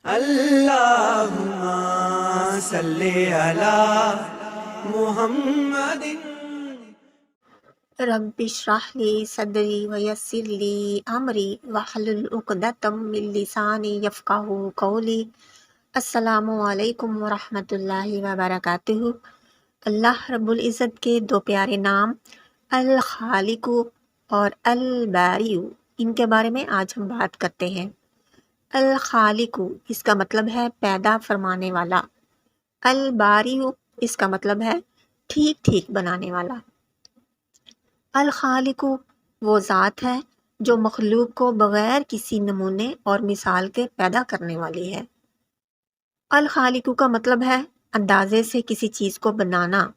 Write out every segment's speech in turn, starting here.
اللہم صلی علی محمد۔ رب اشرح لی صدری ویسر لی امری واحلل عقدۃ من لسانی یفقہوا قولی۔ السلام علیکم ورحمۃ اللہ وبرکاتہ۔ اللہ رب العزت کے دو پیارے نام الخالق اور الباری، ان کے بارے میں آج ہم بات کرتے ہیں۔ الخالق اس کا مطلب ہے پیدا فرمانے والا، الباری اس کا مطلب ہے ٹھیک ٹھیک بنانے والا۔ الخالق وہ ذات ہے جو مخلوق کو بغیر کسی نمونے اور مثال کے پیدا کرنے والی ہے۔ الخالق کا مطلب ہے اندازے سے کسی چیز کو بنانا،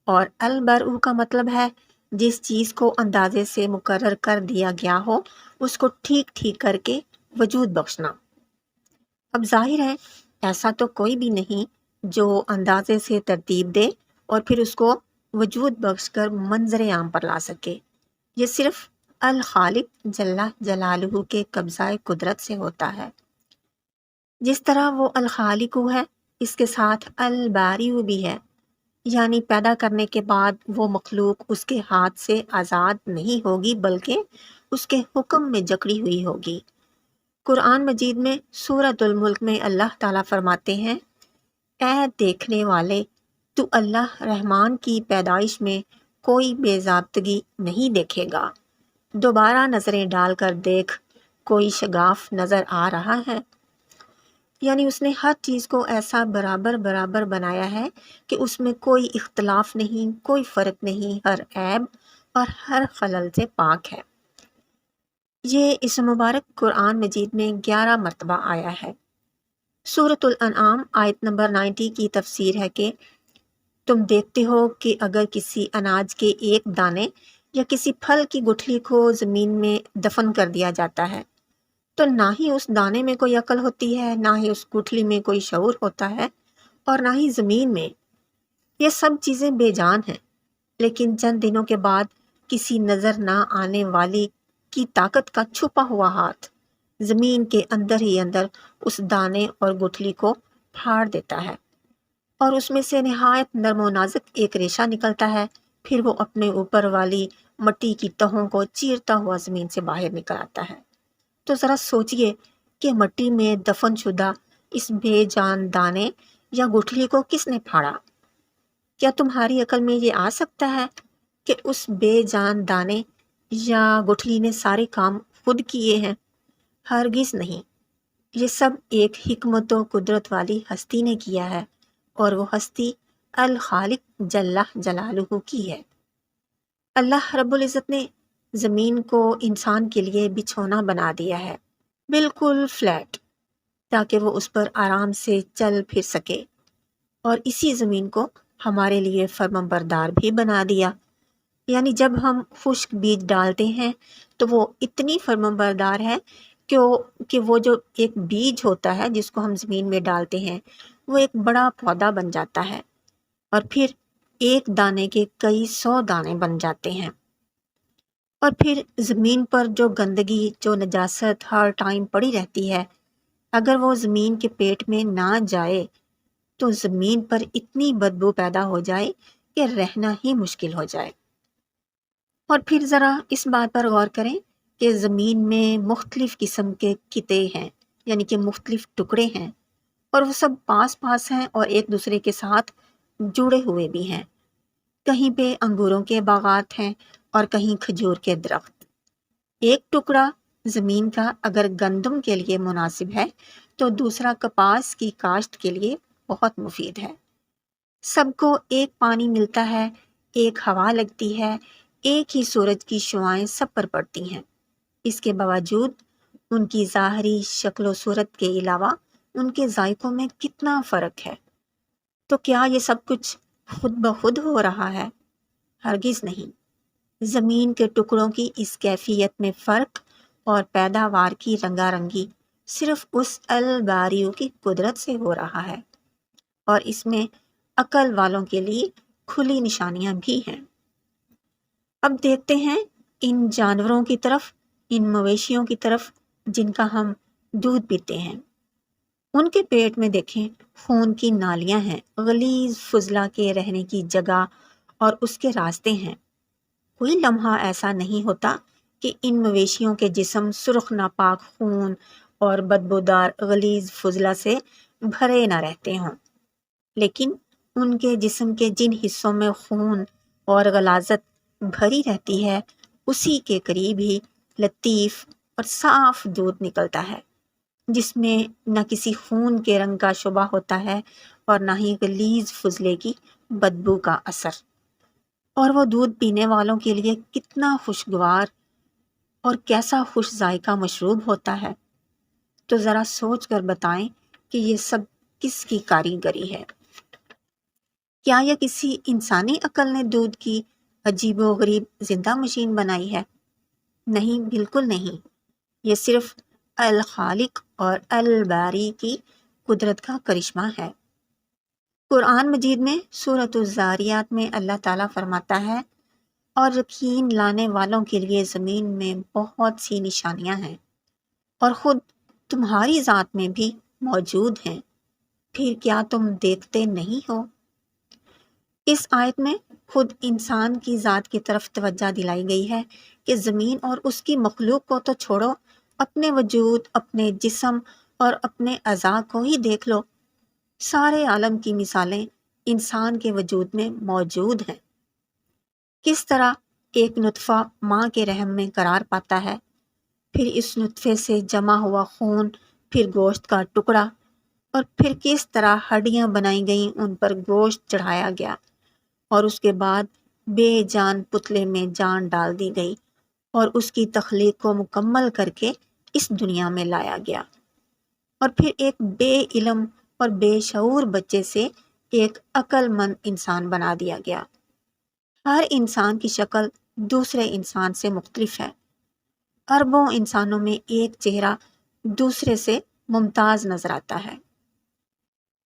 اور البرء کا مطلب ہے جس چیز کو اندازے سے مقرر کر دیا گیا ہو اس کو ٹھیک ٹھیک کر کے وجود بخشنا۔ اب ظاہر ہے ایسا تو کوئی بھی نہیں جو اندازے سے ترتیب دے اور پھر اس کو وجود بخش کر منظر عام پر لا سکے۔ یہ صرف الخالق جل جلالہ کے قبضہ قدرت سے ہوتا ہے۔ جس طرح وہ الخالق ہے اس کے ساتھ الباری بھی ہے، یعنی پیدا کرنے کے بعد وہ مخلوق اس کے ہاتھ سے آزاد نہیں ہوگی بلکہ اس کے حکم میں جکڑی ہوئی ہوگی۔ قرآن مجید میں سورۃ الملک میں اللہ تعالیٰ فرماتے ہیں، اے دیکھنے والے تو اللہ رحمان کی پیدائش میں کوئی بے ضابطگی نہیں دیکھے گا، دوبارہ نظریں ڈال کر دیکھ کوئی شگاف نظر آ رہا ہے؟ یعنی اس نے ہر چیز کو ایسا برابر برابر بنایا ہے کہ اس میں کوئی اختلاف نہیں، کوئی فرق نہیں، ہر عیب اور ہر خلل سے پاک ہے۔ یہ اس مبارک قرآن مجید میں 11 مرتبہ آیا ہے۔ سورۃ الانعام آیت نمبر 90 کی تفسیر ہے کہ تم دیکھتے ہو کہ اگر کسی اناج کے ایک دانے یا کسی پھل کی گٹھلی کو زمین میں دفن کر دیا جاتا ہے تو نہ ہی اس دانے میں کوئی عقل ہوتی ہے، نہ ہی اس گٹھلی میں کوئی شعور ہوتا ہے، اور نہ ہی زمین میں۔ یہ سب چیزیں بے جان ہیں، لیکن چند دنوں کے بعد کسی نظر نہ آنے والی کی طاقت کا چھپا ہوا ہاتھ زمین کے اندر ہی اندر اس دانے اور گٹھلی کو پھاڑ دیتا ہے، اور اس میں سے نہایت نرم و نازک ایک ریشہ نکلتا ہے، پھر وہ اپنے اوپر والی مٹی کی تہوں کو چیرتا ہوا زمین سے باہر نکل آتا ہے۔ تو ذرا سوچئے کہ مٹی میں دفن شدہ اس بے جان دانے یا گٹھلی کو کس نے پھاڑا؟ کیا تمہاری عقل میں یہ آ سکتا ہے کہ اس بے جان دانے یا گٹھلی نے سارے کام خود کیے ہیں؟ ہرگز نہیں، یہ سب ایک حکمت و قدرت والی ہستی نے کیا ہے، اور وہ ہستی الخالق جل جلالہ کی ہے۔ اللہ رب العزت نے زمین کو انسان کے لیے بچھونا بنا دیا ہے، بالکل فلیٹ، تاکہ وہ اس پر آرام سے چل پھر سکے، اور اسی زمین کو ہمارے لیے فرمانبردار بھی بنا دیا۔ یعنی جب ہم خشک بیج ڈالتے ہیں تو وہ اتنی فرمانبردار ہے کہ وہ جو ایک بیج ہوتا ہے جس کو ہم زمین میں ڈالتے ہیں وہ ایک بڑا پودا بن جاتا ہے، اور پھر ایک دانے کے کئی 100 دانے بن جاتے ہیں۔ اور پھر زمین پر جو گندگی، جو نجاست ہر ٹائم پڑی رہتی ہے، اگر وہ زمین کے پیٹ میں نہ جائے تو زمین پر اتنی بدبو پیدا ہو جائے کہ رہنا ہی مشکل ہو جائے۔ اور پھر ذرا اس بات پر غور کریں کہ زمین میں مختلف قسم کے خطے ہیں، یعنی کہ مختلف ٹکڑے ہیں، اور وہ سب پاس پاس ہیں اور ایک دوسرے کے ساتھ جڑے ہوئے بھی ہیں۔ کہیں پہ انگوروں کے باغات ہیں اور کہیں کھجور کے درخت۔ ایک ٹکڑا زمین کا اگر گندم کے لیے مناسب ہے تو دوسرا کپاس کی کاشت کے لیے بہت مفید ہے۔ سب کو ایک پانی ملتا ہے، ایک ہوا لگتی ہے، ایک ہی سورج کی شعاعیں سب پر پڑتی ہیں۔ اس کے باوجود ان کی ظاہری شکل و صورت کے علاوہ ان کے ذائقوں میں کتنا فرق ہے۔ تو کیا یہ سب کچھ خود بخود ہو رہا ہے؟ ہرگز نہیں۔ زمین کے ٹکڑوں کی اس کیفیت میں فرق اور پیداوار کی رنگا رنگی صرف اس الباری کی قدرت سے ہو رہا ہے، اور اس میں عقل والوں کے لیے کھلی نشانیاں بھی ہیں۔ اب دیکھتے ہیں ان جانوروں کی طرف، ان مویشیوں کی طرف جن کا ہم دودھ پیتے ہیں۔ ان کے پیٹ میں دیکھیں خون کی نالیاں ہیں، غلیظ فضلہ کے رہنے کی جگہ اور اس کے راستے ہیں۔ کوئی لمحہ ایسا نہیں ہوتا کہ ان مویشیوں کے جسم سرخ ناپاک خون اور بدبودار غلیظ فضلہ سے بھرے نہ رہتے ہوں، لیکن ان کے جسم کے جن حصوں میں خون اور غلاظت بھری رہتی ہے اسی کے قریب ہی لطیف اور صاف دودھ نکلتا ہے، جس میں نہ کسی خون کے رنگ کا شبہ ہوتا ہے اور نہ ہی غلیظ فضلے کی بدبو کا اثر۔ اور وہ دودھ پینے والوں کے لیے کتنا خوشگوار اور کیسا خوش ذائقہ مشروب ہوتا ہے۔ تو ذرا سوچ کر بتائیں کہ یہ سب کس کی کاریگری ہے؟ کیا یہ کسی انسانی عقل نے دودھ کی عجیب و غریب زندہ مشین بنائی ہے؟ نہیں، بالکل نہیں۔ یہ صرف الخالق اور الباری کی قدرت کا کرشمہ ہے۔ قرآن مجید میں سورۃ الذاریات میں اللہ تعالیٰ فرماتا ہے، اور یقین لانے والوں کے لیے زمین میں بہت سی نشانیاں ہیں اور خود تمہاری ذات میں بھی موجود ہیں، پھر کیا تم دیکھتے نہیں ہو؟ اس آیت میں خود انسان کی ذات کی طرف توجہ دلائی گئی ہے کہ زمین اور اس کی مخلوق کو تو چھوڑو، اپنے وجود، اپنے جسم اور اپنے اعضاء کو ہی دیکھ لو۔ سارے عالم کی مثالیں انسان کے وجود میں موجود ہیں۔ کس طرح ایک نطفہ ماں کے رحم میں قرار پاتا ہے، پھر اس نطفے سے جمع ہوا خون، پھر گوشت کا ٹکڑا، اور پھر کس طرح ہڈیاں بنائی گئیں، ان پر گوشت چڑھایا گیا، اور اس کے بعد بے جان پتلے میں جان ڈال دی گئی اور اس کی تخلیق کو مکمل کر کے اس دنیا میں لایا گیا، اور پھر ایک بے علم اور بے شعور بچے سے ایک عقل مند انسان بنا دیا گیا۔ ہر انسان کی شکل دوسرے انسان سے مختلف ہے۔ اربوں انسانوں میں ایک چہرہ دوسرے سے ممتاز نظر آتا ہے۔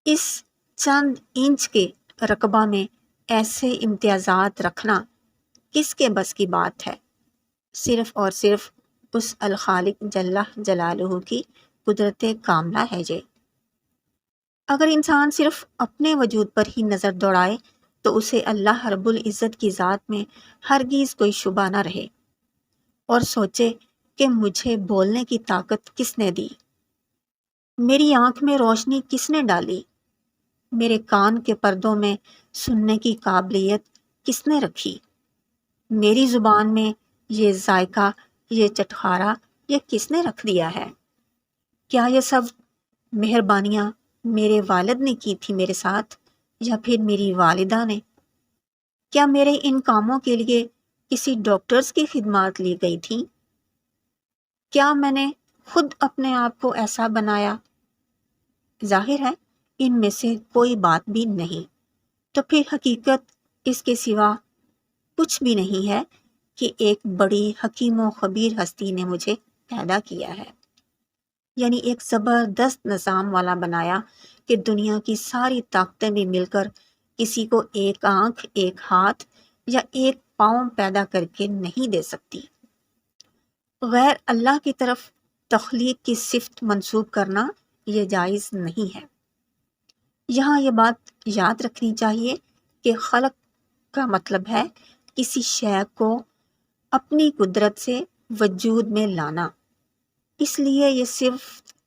اس چند انچ کے رقبہ میں ایسے امتیازات رکھنا کس کے بس کی بات ہے؟ صرف اور صرف اس الخالق جل جلالہ کی قدرت کاملہ ہے جے۔ اگر انسان صرف اپنے وجود پر ہی نظر دوڑائے تو اسے اللہ رب العزت کی ذات میں ہرگز کوئی شبہ نہ رہے، اور سوچے کہ مجھے بولنے کی طاقت کس نے دی، میری آنکھ میں روشنی کس نے ڈالی، میرے کان کے پردوں میں سننے کی قابلیت کس نے رکھی، میری زبان میں یہ ذائقہ، یہ چٹخارا، یہ کس نے رکھ دیا ہے؟ کیا یہ سب مہربانیاں میرے والد نے کی تھی میرے ساتھ، یا پھر میری والدہ نے؟ کیا میرے ان کاموں کے لیے کسی ڈاکٹرز کی خدمات لی گئی تھیں؟ کیا میں نے خود اپنے آپ کو ایسا بنایا؟ ظاہر ہے ان میں سے کوئی بات بھی نہیں۔ تو پھر حقیقت اس کے سوا کچھ بھی نہیں ہے کہ ایک بڑی حکیم و خبیر ہستی نے مجھے پیدا کیا ہے، یعنی ایک زبردست نظام والا بنایا کہ دنیا کی ساری طاقتیں بھی مل کر کسی کو ایک آنکھ، ایک ہاتھ یا ایک پاؤں پیدا کر کے نہیں دے سکتی۔ غیر اللہ کی طرف تخلیق کی صفت منسوب کرنا یہ جائز نہیں ہے۔ یہاں یہ بات یاد رکھنی چاہیے کہ خلق کا مطلب ہے کسی شے کو اپنی قدرت سے وجود میں لانا، اس لیے یہ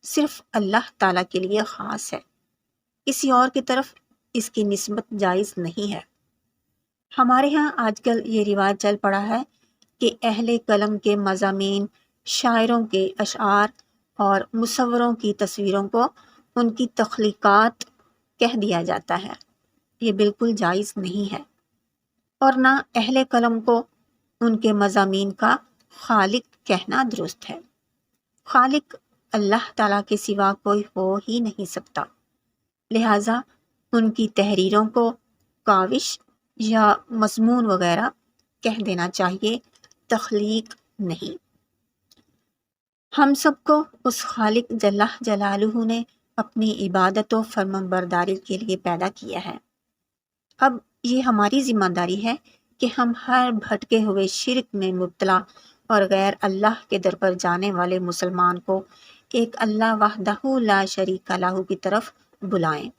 صرف اللہ تعالیٰ کے لیے خاص ہے، کسی اور کی طرف اس کی نسبت جائز نہیں ہے۔ ہمارے ہاں آج کل یہ رواج چل پڑا ہے کہ اہل قلم کے مضامین، شاعروں کے اشعار اور مصوروں کی تصویروں کو ان کی تخلیقات کہہ دیا جاتا ہے۔ یہ بالکل جائز نہیں ہے، اور نہ اہل قلم کو ان کے مضامین کا خالق کہنا درست ہے۔ خالق اللہ تعالیٰ کے سوا کوئی ہو ہی نہیں سکتا، لہٰذا ان کی تحریروں کو کاوش یا مضمون وغیرہ کہہ دینا چاہیے، تخلیق نہیں۔ ہم سب کو اس خالق جل جلالہ نے اپنی عبادت و فرمانبرداری کے لیے پیدا کیا ہے۔ اب یہ ہماری ذمہ داری ہے کہ ہم ہر بھٹکے ہوئے شرک میں مبتلا اور غیر اللہ کے در پر جانے والے مسلمان کو ایک اللہ وحدہ لا شریک لہ کی طرف بلائیں۔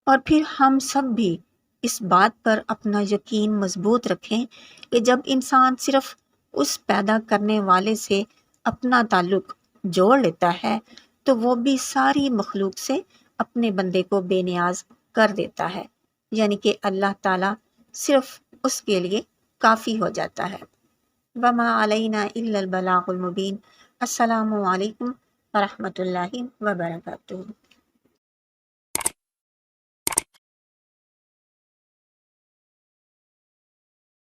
اور پھر ہم سب بھی اس بات پر اپنا یقین مضبوط رکھیں کہ جب انسان صرف اس پیدا کرنے والے سے اپنا تعلق جوڑ لیتا ہے تو وہ بھی ساری مخلوق سے اپنے بندے کو بے نیاز کر دیتا ہے، یعنی کہ اللہ تعالیٰ صرف اس کے لیے کافی ہو جاتا ہے۔ وما علینا الا البلاغ المبین۔ السلام علیکم ورحمۃ اللہ وبرکاتہ۔